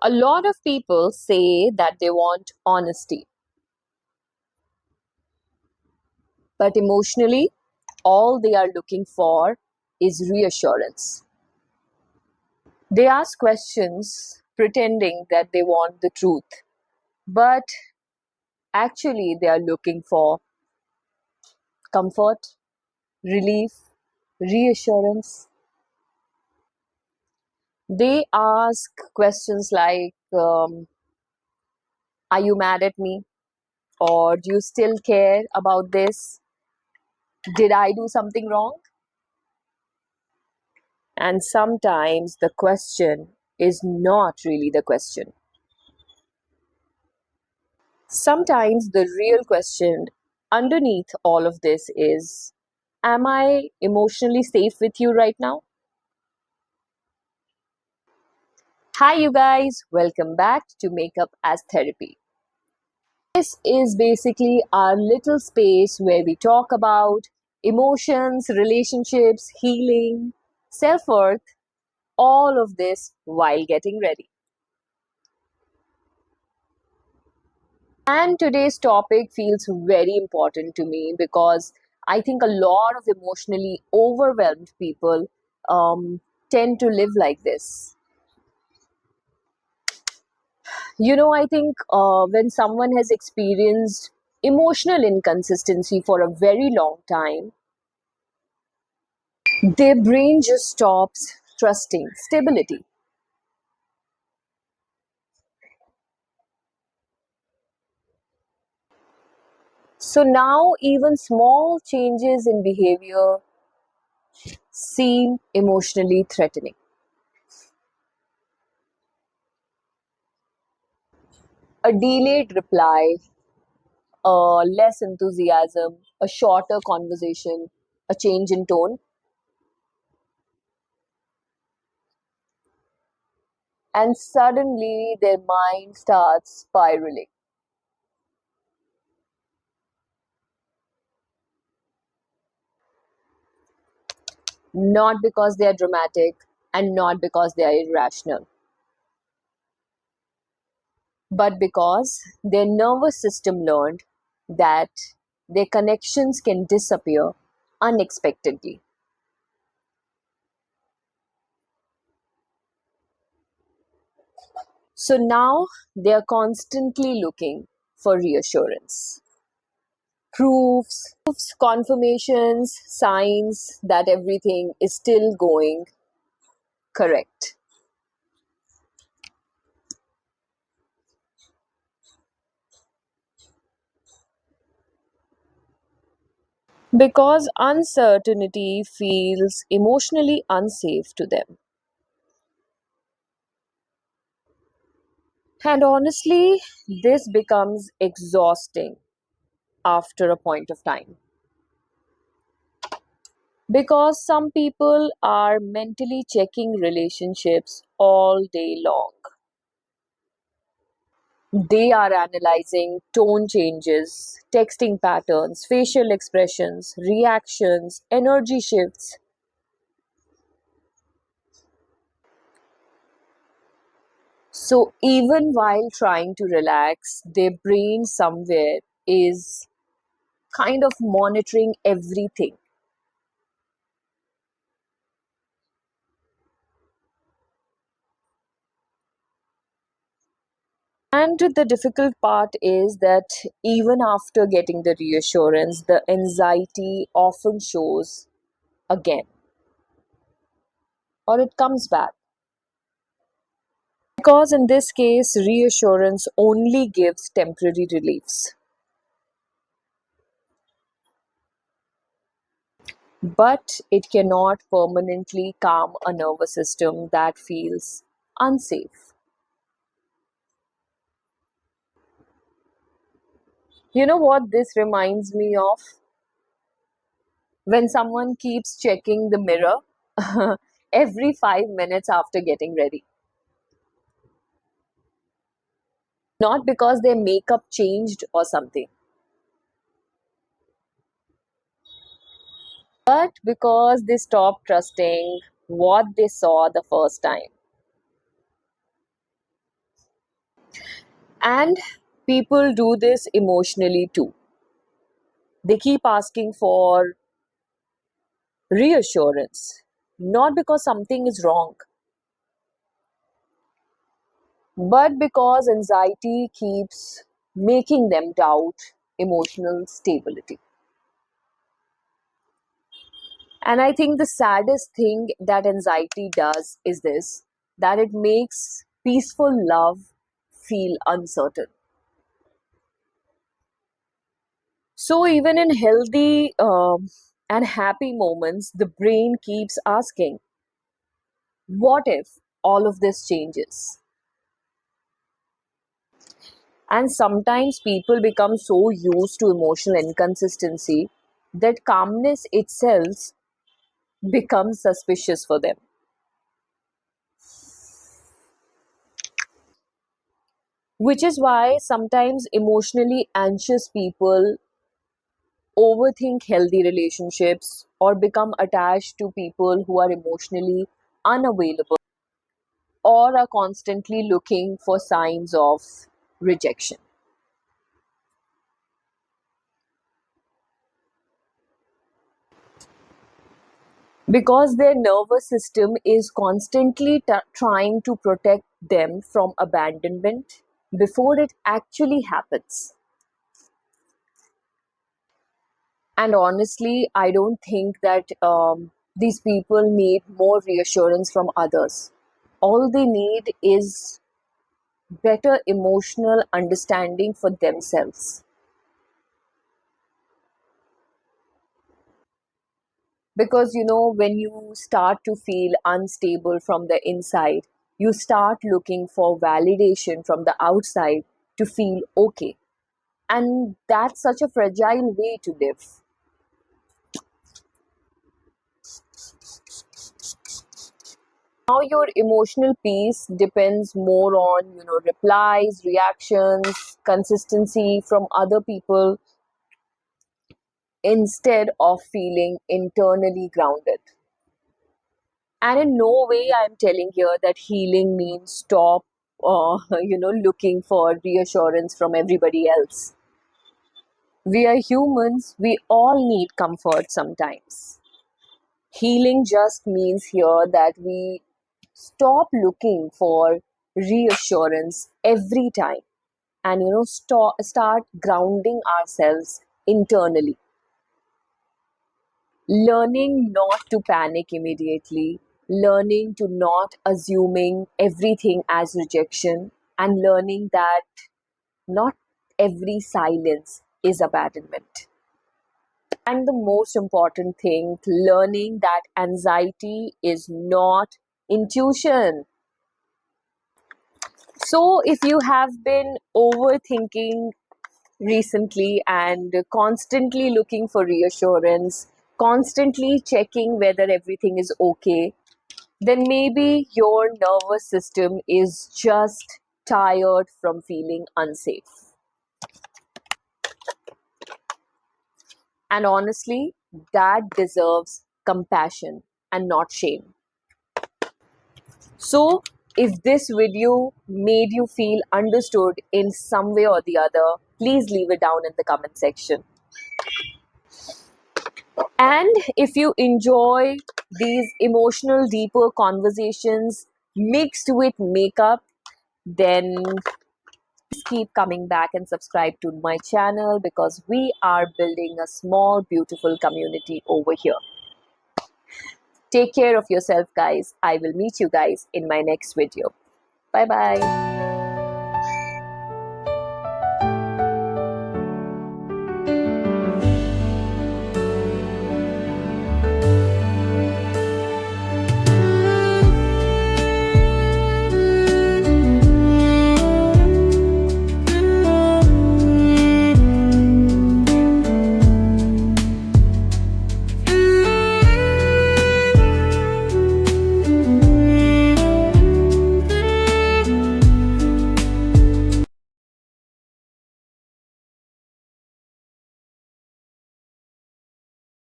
A lot of people say that they want honesty, but emotionally, all they are looking for is reassurance. They ask questions pretending that they want the truth, but actually, they are looking for comfort, relief, reassurance. They ask questions like, are you mad at me? Or do you still care about this? Did I do something wrong? And sometimes the question is not really the question. Sometimes the real question underneath all of this is, am I emotionally safe with you right now? Hi, you guys, welcome back to Makeup as Therapy. This is basically our little space where we talk about emotions, relationships, healing, self worth, all of this while getting ready. And today's topic feels very important to me because I think a lot of emotionally overwhelmed people tend to live like this. I think when someone has experienced emotional inconsistency for a very long time, their brain just stops trusting stability. So now, even small changes in behavior seem emotionally threatening. A delayed reply, less enthusiasm, a shorter conversation, a change in tone, and suddenly their mind starts spiraling. Not because they are dramatic and not because they are irrational, but because their nervous system learned that their connections can disappear unexpectedly. So now they are constantly looking for reassurance, proofs, confirmations, signs that everything is still going correct. Because uncertainty feels emotionally unsafe to them. And honestly, this becomes exhausting after a point of time. Because some people are mentally checking relationships all day long. They are analyzing tone changes, texting patterns, facial expressions, reactions, energy shifts. So even while trying to relax, their brain somewhere is kind of monitoring everything. And the difficult part is that even after getting the reassurance, the anxiety often shows again, or it comes back. Because in this case, reassurance only gives temporary reliefs, but it cannot permanently calm a nervous system that feels unsafe. You know what this reminds me of? When someone keeps checking the mirror every 5 minutes after getting ready. Not because their makeup changed or something, but because they stopped trusting what they saw the first time. And people do this emotionally too. They keep asking for reassurance, not because something is wrong, but because anxiety keeps making them doubt emotional stability. And I think the saddest thing that anxiety does is this, that it makes peaceful love feel uncertain. So, even in healthy and happy moments, the brain keeps asking, what if all of this changes? And sometimes people become so used to emotional inconsistency that calmness itself becomes suspicious for them. Which is why sometimes emotionally anxious people overthink healthy relationships or become attached to people who are emotionally unavailable or are constantly looking for signs of rejection. Because their nervous system is constantly trying to protect them from abandonment before it actually happens. And honestly, I don't think that these people need more reassurance from others. All they need is better emotional understanding for themselves. Because when you start to feel unstable from the inside, you start looking for validation from the outside to feel okay. And that's such a fragile way to live. Now your emotional peace depends more on replies, reactions, consistency from other people instead of feeling internally grounded. And in no way I'm telling here that healing means stop looking for reassurance from everybody else. We are humans, we all need comfort sometimes. Healing just means here that we stop looking for reassurance every time and start grounding ourselves internally, learning not to panic immediately, learning to not assuming everything as rejection, and learning that not every silence is abandonment. And the most important thing, learning that anxiety is not intuition. So, if you have been overthinking recently and constantly looking for reassurance, constantly checking whether everything is okay, then maybe your nervous system is just tired from feeling unsafe. And honestly, that deserves compassion and not shame. So, if this video made you feel understood in some way or the other, please leave it down in the comment section. And if you enjoy these emotional, deeper conversations mixed with makeup, then please keep coming back and subscribe to my channel because we are building a small, beautiful community over here. Take care of yourself, guys. I will meet you guys in my next video. Bye bye.